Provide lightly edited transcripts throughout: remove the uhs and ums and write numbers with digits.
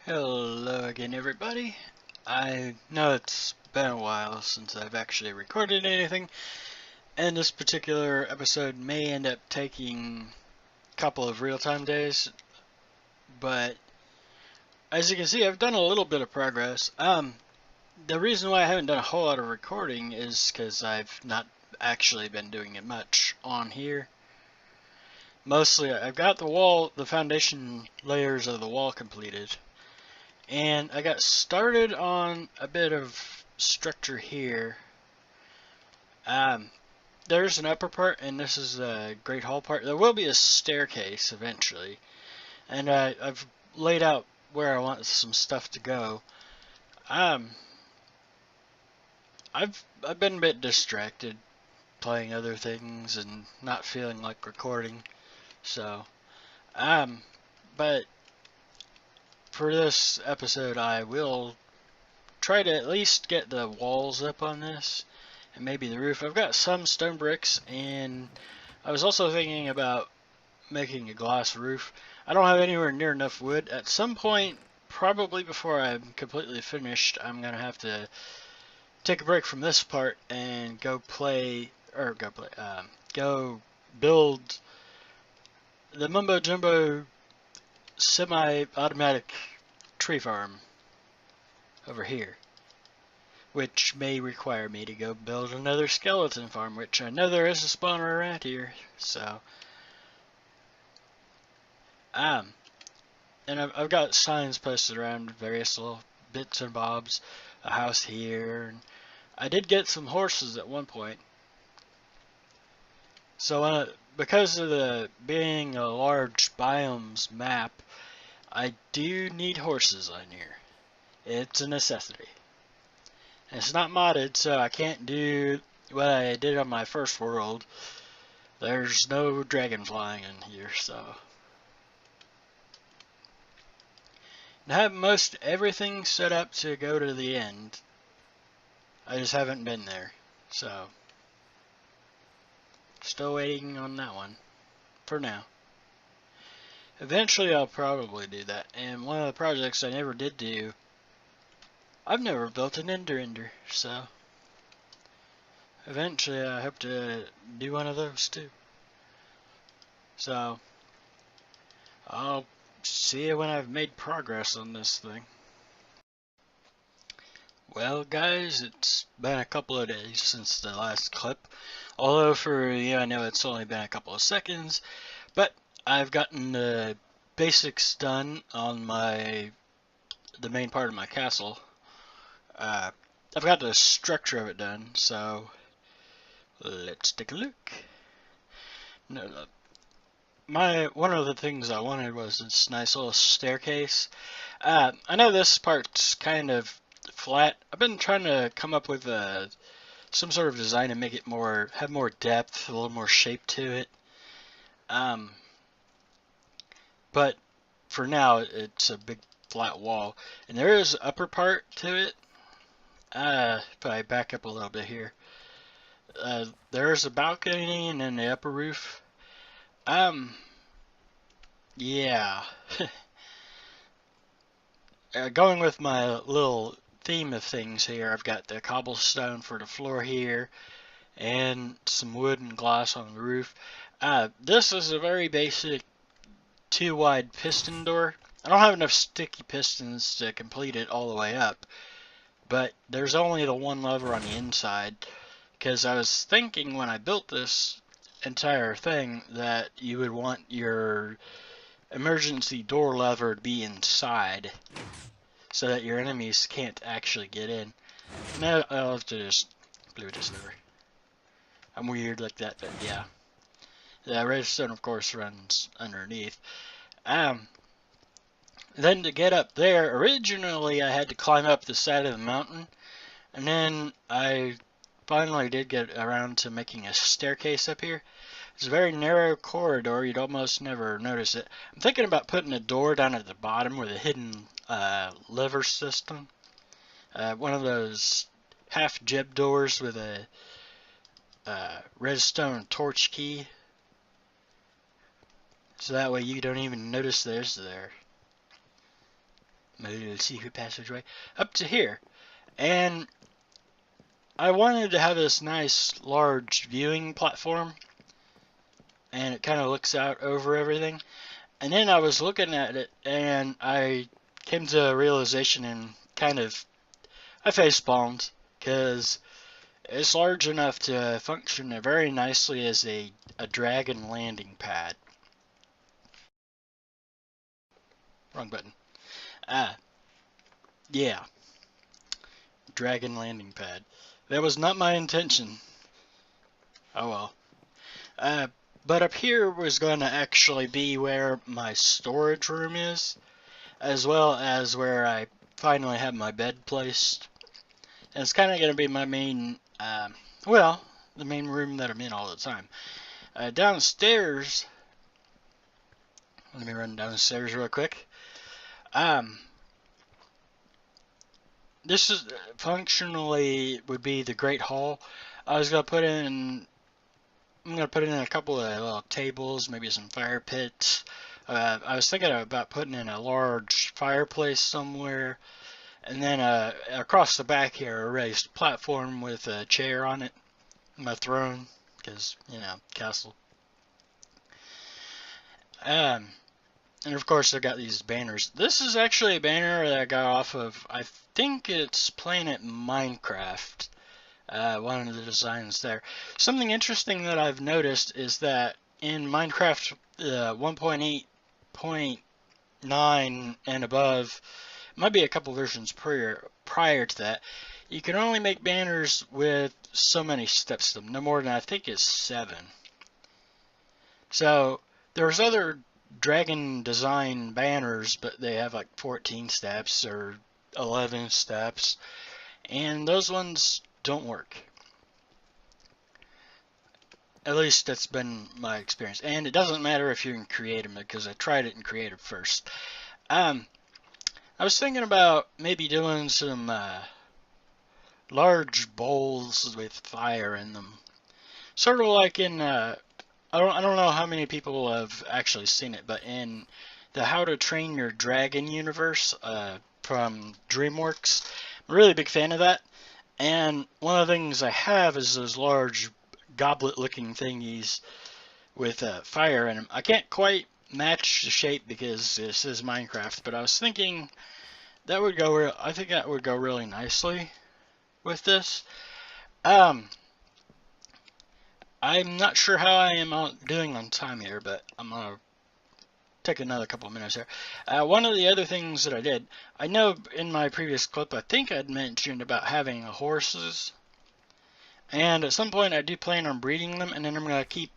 Hello again, everybody. I know it's been a while since I've actually recorded anything, and this particular episode may end up taking a couple of real-time days, but as you can see, I've done a little bit of progress. The reason why I haven't done a whole lot of recording is because I've not actually been doing it much on here. Mostly, I've got the foundation layers of the wall completed. And I got started on a bit of structure here. There's an upper part, and this is the Great Hall part. There will be a staircase eventually, and I've laid out where I want some stuff to go. I've been a bit distracted playing other things and not feeling like recording, so but for this episode I will try to at least get the walls up on this and maybe the roof. I've got some stone bricks, and I was also thinking about making a glass roof. I don't have anywhere near enough wood. At some point, probably before I'm completely finished, I'm gonna have to take a break from this part and go build the Mumbo Jumbo semi-automatic tree farm over here, which may require me to go build another skeleton farm, which I know there is a spawner around here, so and I've got signs posted around various little bits and bobs, a house here, and I did get some horses at one point. So because of the being a large biomes map, I do need horses on here. It's a necessity. It's not modded, so I can't do what I did on my first world. There's no dragon flying in here, so. I have most everything set up to go to the end. I just haven't been there, so. Still waiting on that one, for now. Eventually I'll probably do that, and one of the projects I never did do, I've never built an ender, so eventually I hope to do one of those too. So I'll see you when I've made progress on this thing. Well guys, it's been a couple of days since the last clip, although for you I know it's only been a couple of seconds, but I've gotten the basics done on the main part of my castle. I've got the structure of it done, so let's take a look. No, one of the things I wanted was this nice little staircase. I know this part's kind of flat. I've been trying to come up with some sort of design to make it have more depth, a little more shape to it. But for now, it's a big flat wall, and there is an upper part to it. If I back up a little bit here, there's a balcony and then the upper roof. Yeah. Going with my little theme of things here, I've got the cobblestone for the floor here, and some wood and glass on the roof. This is a very basic 2-wide piston door. I don't have enough sticky pistons to complete it all the way up, but there's only the one lever on the inside, because I was thinking when I built this entire thing that you would want your emergency door lever to be inside so that your enemies can't actually get in. Now I'll have to just glue this lever. I'm weird like that, but yeah. The redstone of course runs underneath. Then to get up there, originally I had to climb up the side of the mountain, and then I finally did get around to making a staircase up here. It's a very narrow corridor, you'd almost never notice it. I'm thinking about putting a door down at the bottom with a hidden lever system. One of those half jib doors with a redstone torch key. So that way you don't even notice there's there. my little secret passageway up to here. And I wanted to have this nice large viewing platform, and it kind of looks out over everything. And then I was looking at it, and I came to a realization and I facepalmed, because it's large enough to function very nicely as a dragon landing pad. Wrong button. Yeah, dragon landing pad. That was not my intention. Oh well. But up here was going to actually be where my storage room is, as well as where I finally have my bed placed. And it's kind of going to be my main, the main room that I'm in all the time. Downstairs, let me run downstairs real quick. This is functionally would be the Great Hall. I'm gonna put in a couple of little tables, maybe some fire pits. I was thinking about putting in a large fireplace somewhere, and then across the back here, a raised platform with a chair on it, my throne, because castle. And of course, I've got these banners. This is actually a banner that I got off of, I think it's Planet Minecraft. One of the designs there. Something interesting that I've noticed is that in Minecraft 1.8.9 and above, might be a couple versions prior to that, you can only make banners with so many steps to them, no more than I think it's 7. So there's other dragon design banners, but they have like 14 steps or 11 steps, and those ones don't work. At least that's been my experience, and it doesn't matter if you're in creative, because I tried it in creative first. I was thinking about maybe doing some large bowls with fire in them, sort of like in I don't know how many people have actually seen it, but in the How to Train Your Dragon universe from DreamWorks, I'm a really big fan of that. And one of the things I have is those large goblet-looking thingies with fire in them. I can't quite match the shape because this is Minecraft, but I was thinking that would go. I think that would go really nicely with this. I'm not sure how I am doing on time here, but I'm going to take another couple of minutes here. One of the other things that I did, I know in my previous clip, I think I'd mentioned about having horses. And at some point, I do plan on breeding them, and then I'm going to keep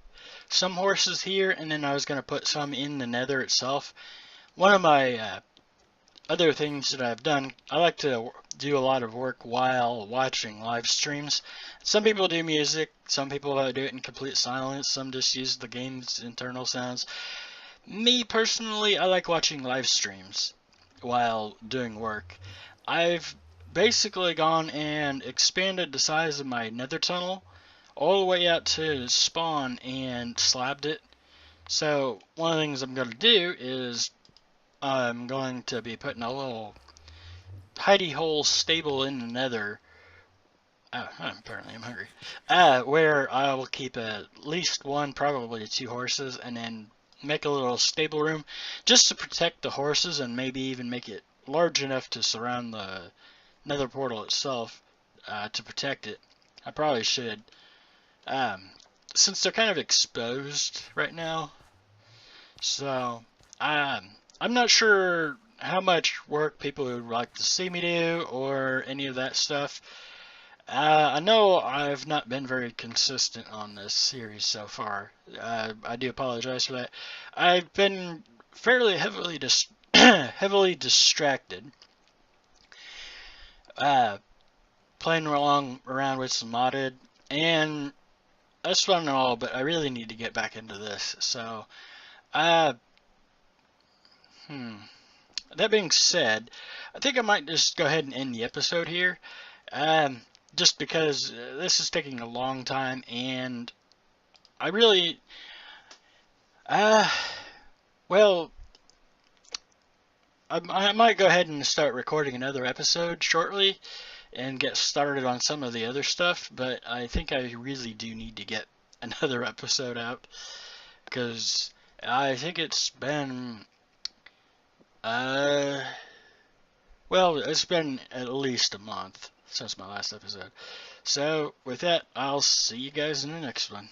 some horses here, and then I was going to put some in the nether itself. One of my other things that I've done, I like to do a lot of work while watching live streams. Some people do music, some people do it in complete silence, some just use the game's internal sounds. Me personally, I like watching live streams while doing work. I've basically gone and expanded the size of my nether tunnel all the way out to spawn and slabbed it. So one of the things I'm going to do is I'm going to be putting a little hidey hole stable in the nether. Apparently I'm hungry. Where I will keep at least one, probably 2 horses, and then make a little stable room just to protect the horses, and maybe even make it large enough to surround the nether portal itself to protect it. I probably should. Since they're kind of exposed right now. So, I'm not sure how much work people would like to see me do or any of that stuff. I know I've not been very consistent on this series so far. I do apologize for that. I've been fairly heavily distracted. Playing around with some modded, and that's fun and all, but I really need to get back into this. So, that being said, I think I might just go ahead and end the episode here. Just because this is taking a long time, and I really, well, I might go ahead and start recording another episode shortly and get started on some of the other stuff, but I think I really do need to get another episode out because I think it's been uh well, it's been at least a month since my last episode. So with that, I'll see you guys in the next one.